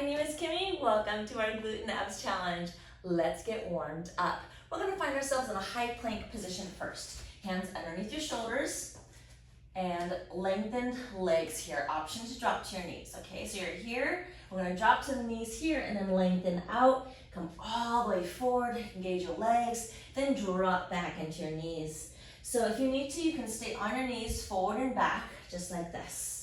name is Kimmy. Welcome to our Glutes Abs challenge. Let's get warmed up. We're going to find ourselves in a high plank position first. Hands underneath your shoulders and lengthened legs here. Option to drop to your knees. Okay, so you're here. We're going to drop to the knees here and then lengthen out. Come all the way forward. Engage your legs. Then drop back into your knees. So if you need to, you can stay on your knees forward and back just like this.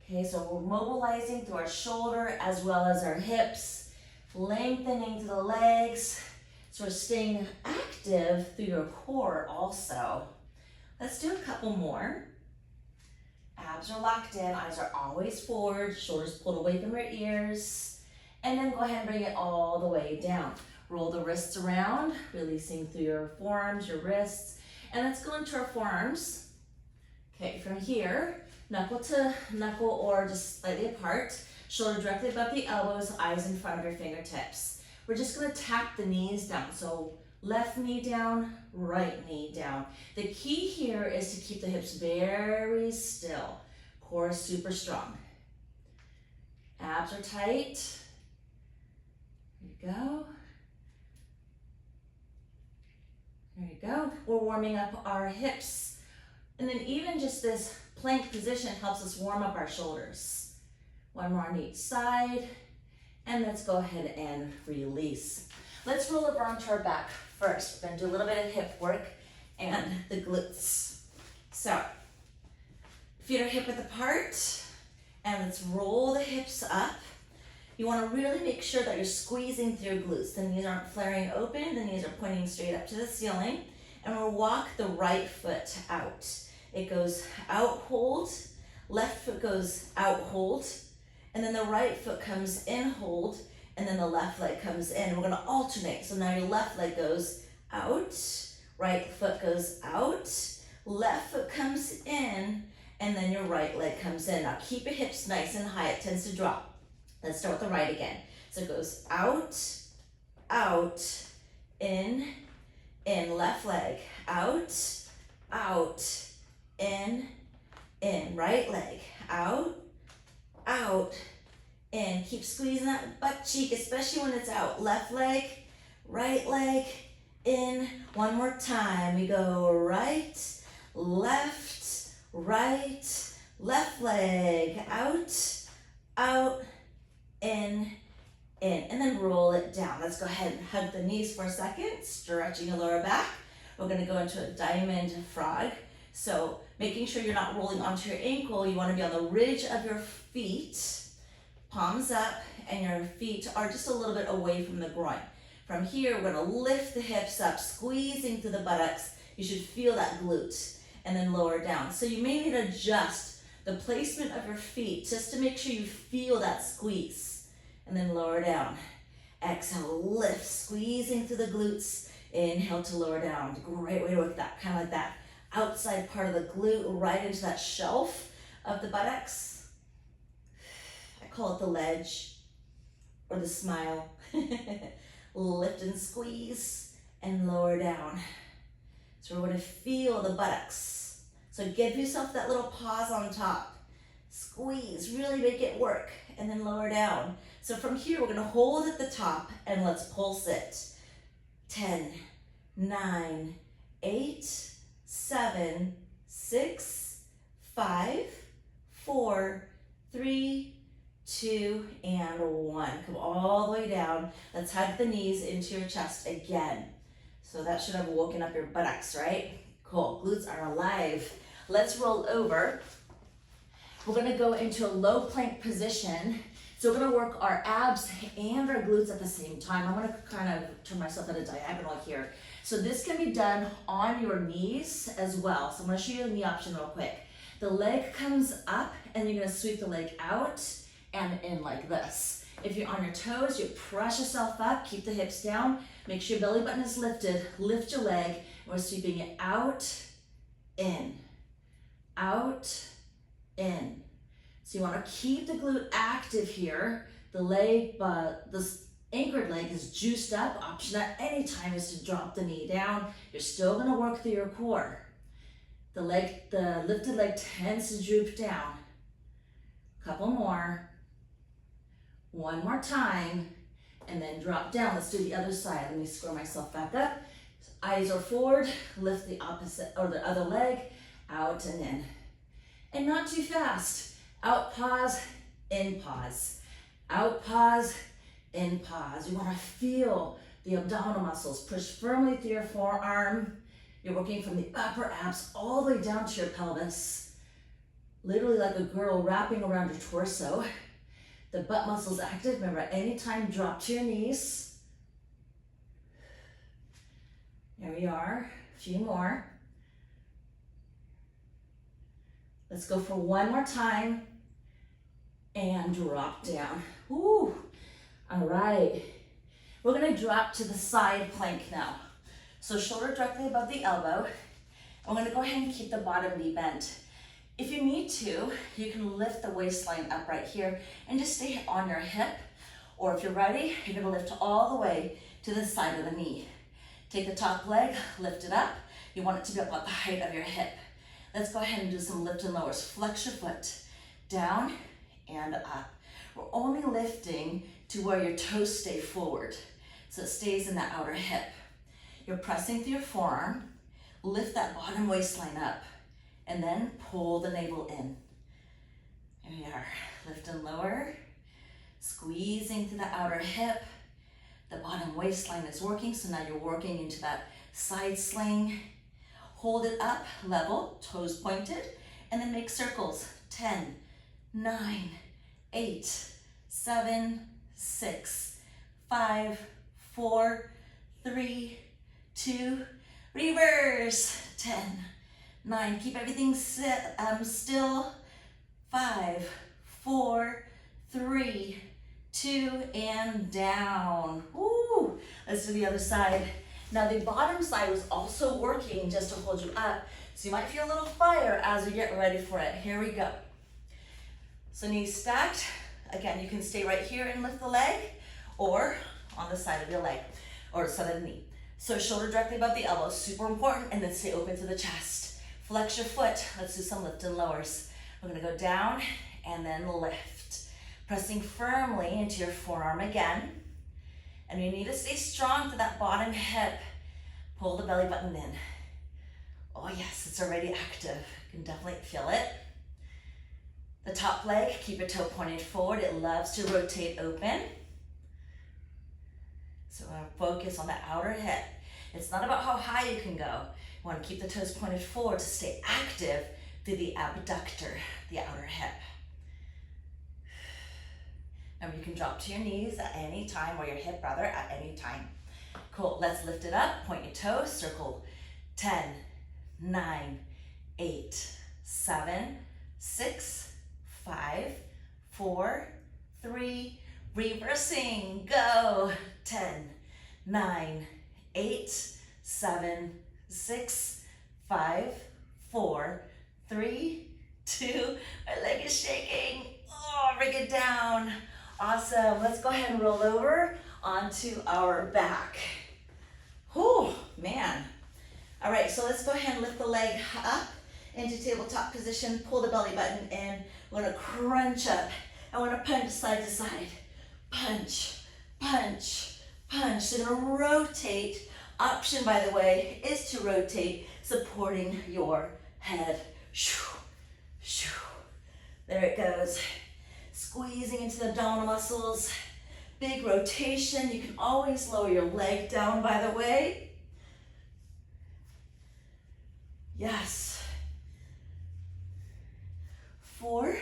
Okay, so we're mobilizing through our shoulder as well as our hips, lengthening through the legs. So we're staying active through your core also. Let's do a couple more. Abs are locked in, eyes are always forward, shoulders pulled away from your ears. And then go ahead and bring it all the way down. Roll the wrists around, releasing through your forearms, your wrists. And let's go into our forearms. Okay, from here, knuckle to knuckle or just slightly apart, shoulder directly above the elbows, eyes in front of your fingertips. We're just gonna tap the knees down. So left knee down, right knee down. The key here is to keep the hips very still. Core is super strong. Abs are tight. There you go. There you go. We're warming up our hips. And then even just this plank position helps us warm up our shoulders. One more on each side. And let's go ahead and release. Let's roll over onto our back first. We're gonna do a little bit of hip work and the glutes. So, feet are hip width apart. And let's roll the hips up. You wanna really make sure that you're squeezing through your glutes. The knees aren't flaring open, the knees are pointing straight up to the ceiling. And we'll walk the right foot out. It goes out, hold, left foot goes out, hold, and then the right foot comes in, hold, and then the left leg comes in. We're gonna alternate. So now your left leg goes out, right foot goes out, left foot comes in, and then your right leg comes in. Now keep your hips nice and high, it tends to drop. Let's start with the right again. So it goes out, in, left leg, out, in, right leg, out, in. Keep squeezing that butt cheek, especially when it's out. Left leg, right leg, in. One more time. We go right, left leg, out, in. And then roll it down. Let's go ahead and hug the knees for a second, stretching your lower back. We're gonna go into a diamond frog. So making sure you're not rolling onto your ankle, you wanna be on the ridge of your feet, palms up, and your feet are just a little bit away from the groin. From here, we're gonna lift the hips up, squeezing through the buttocks. You should feel that glute, and then lower down. So you may need to adjust the placement of your feet just to make sure you feel that squeeze. And then lower down. Exhale, lift, squeezing through the glutes. Inhale to lower down. Great way to work that, kind of like that outside part of the glute right into that shelf of the buttocks. I call it the ledge or the smile. Lift and squeeze and lower down. So we're going to feel the buttocks. So give yourself that little pause on top. Squeeze, really make it work, and then lower down. So from here, we're gonna hold at the top and let's pulse it. 10, 9, 8, 7, 6, 5, 4, 3, 2, and 1. Come all the way down. Let's hug the knees into your chest again. So that should have woken up your buttocks, right? Cool, glutes are alive. Let's roll over. We're gonna go into a low plank position. So we're gonna work our abs and our glutes at the same time. I'm gonna kind of turn myself at a diagonal here. So this can be done on your knees as well. So I'm gonna show you the knee option real quick. The leg comes up and you're gonna sweep the leg out and in like this. If you're on your toes, you press yourself up, keep the hips down, make sure your belly button is lifted, lift your leg, and we're sweeping it out, in, So you want to keep the glute active here. The leg, this anchored leg is juiced up. Option at any time is to drop the knee down. You're still going to work through your core. The lifted leg tends to droop down. Couple more. One more time, and then drop down. Let's do the other side. Let me square myself back up. Eyes are forward, lift the opposite or the other leg, out and in. And not too fast. Out, pause, in, pause. Out, pause, in, pause. You want to feel the abdominal muscles. Push firmly through your forearm. You're working from the upper abs all the way down to your pelvis. Literally like a girdle wrapping around your torso. The butt muscles active. Remember, at any time, drop to your knees. There we are. A few more. Let's go for one more time. And drop down. Woo! All right. We're gonna drop to the side plank now. So shoulder directly above the elbow. I'm gonna go ahead and keep the bottom knee bent. If you need to, you can lift the waistline up right here and just stay on your hip. Or if you're ready, you're gonna lift all the way to the side of the knee. Take the top leg, lift it up. You want it to be about the height of your hip. Let's go ahead and do some lift and lowers. Flex your foot, down and up. We're only lifting to where your toes stay forward, so it stays in that outer hip. You're pressing through your forearm, lift that bottom waistline up, and then pull the navel in. There we are, lift and lower, squeezing through the outer hip. The bottom waistline is working, so now you're working into that side sling. Hold it up, level, toes pointed, and then make circles. 10, 9, 8, 7, 6, 5, 4, 3, 2, reverse. 10, 9, keep everything still. 5, 4, 3, 2, and down. Woo! Let's do the other side. Now the bottom side was also working just to hold you up, so you might feel a little fire as we get ready for it. Here we go. So knees stacked. Again, you can stay right here and lift the leg, or on the side of your leg, or side of the knee. So shoulder directly above the elbow, super important, and then stay open to the chest. Flex your foot. Let's do some lift and lowers. We're gonna go down and then lift. Pressing firmly into your forearm again. And you need to stay strong to that bottom hip. Pull the belly button in. Oh yes, it's already active. You can definitely feel it. The top leg, keep your toe pointed forward. It loves to rotate open. So we're gonna focus on the outer hip. It's not about how high you can go. You want to keep the toes pointed forward to stay active through the abductor, the outer hip. Remember, you can drop to your knees at any time, or your hip rather, at any time. Cool, let's lift it up, point your toes, circle. 10, 9, 8, 7, 6, 5, 4, 3, reversing, go. 10, 9, 8, 7, 6, 5, 4, 3, 2, my leg is shaking. Oh, bring it down. Awesome, let's go ahead and roll over onto our back. Whew, man. All right, so let's go ahead and lift the leg up into tabletop position, pull the belly button in. We're gonna crunch up. I wanna punch side to side. Punch, punch, punch. So you're gonna rotate. Option, by the way, is to rotate, supporting your head. Shoo, shoo. There it goes. Squeezing into the abdominal muscles. Big rotation. You can always lower your leg down, by the way. Yes. 4,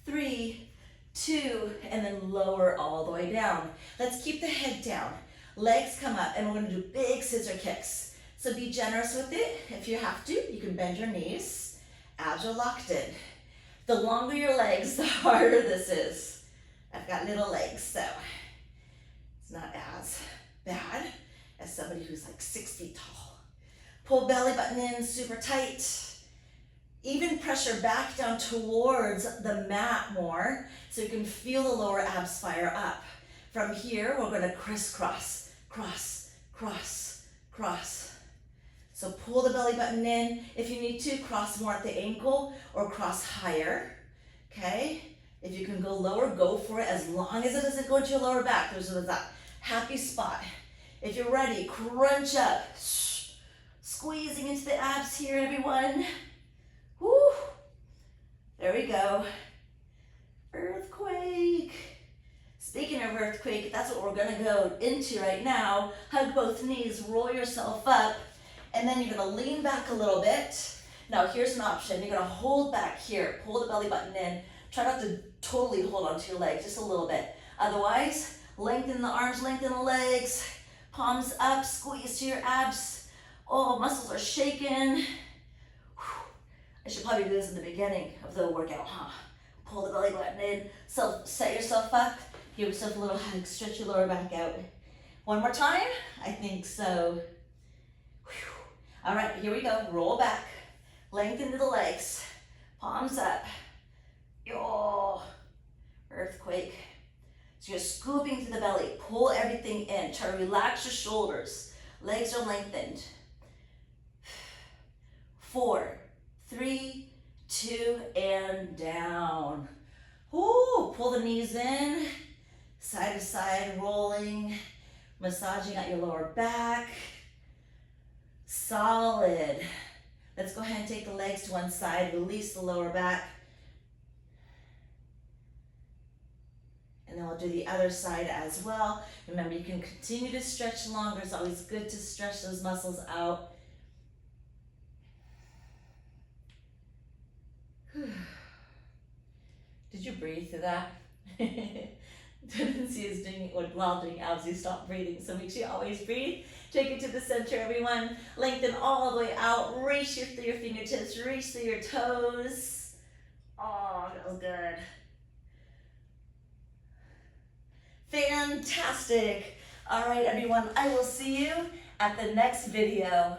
3, 2, and then lower all the way down. Let's keep the head down. Legs come up, and we're gonna do big scissor kicks. So be generous with it. If you have to, you can bend your knees. Abs are locked in. The longer your legs, the harder this is. I've got little legs, so it's not as bad as somebody who's like 6 feet tall. Pull belly button in super tight. Even pressure back down towards the mat more, so you can feel the lower abs fire up. From here, we're gonna crisscross, cross, cross, cross. So pull the belly button in. If you need to, cross more at the ankle or cross higher, okay? If you can go lower, go for it, as long as it doesn't go into your lower back. There's that happy spot. If you're ready, crunch up. Squeezing into the abs here, everyone. Woo. There we go. Earthquake. Speaking of earthquake, that's what we're gonna go into right now. Hug both knees, roll yourself up, and then you're gonna lean back a little bit. Now here's an option. You're gonna hold back here, pull the belly button in. Try not to totally hold onto your legs, just a little bit. Otherwise, lengthen the arms, lengthen the legs, palms up, squeeze to your abs. Oh, muscles are shaking. Whew. I should probably do this in the beginning of the workout, huh? Pull the belly button in, set yourself up, give yourself a little hug, stretch your lower back out. One more time? I think so. Whew. All right, here we go. Roll back, lengthen to the legs, palms up. Yo, earthquake. So you're scooping through the belly, pull everything in, try to relax your shoulders, legs are lengthened. 4, 3, 2, and down. Ooh, pull the knees in, side to side, rolling, massaging out your lower back. Solid. Let's go ahead and take the legs to one side, release the lower back. And then we'll do the other side as well. Remember, you can continue to stretch longer. It's always good to stretch those muscles out. Did you breathe through that? Tendency is doing it while doing abs, you stop breathing. So make sure you always breathe. Take it to the center, everyone. Lengthen all the way out. Reach through your fingertips. Reach through your toes. Oh, that was good. Fantastic. All right, everyone, I will see you at the next video.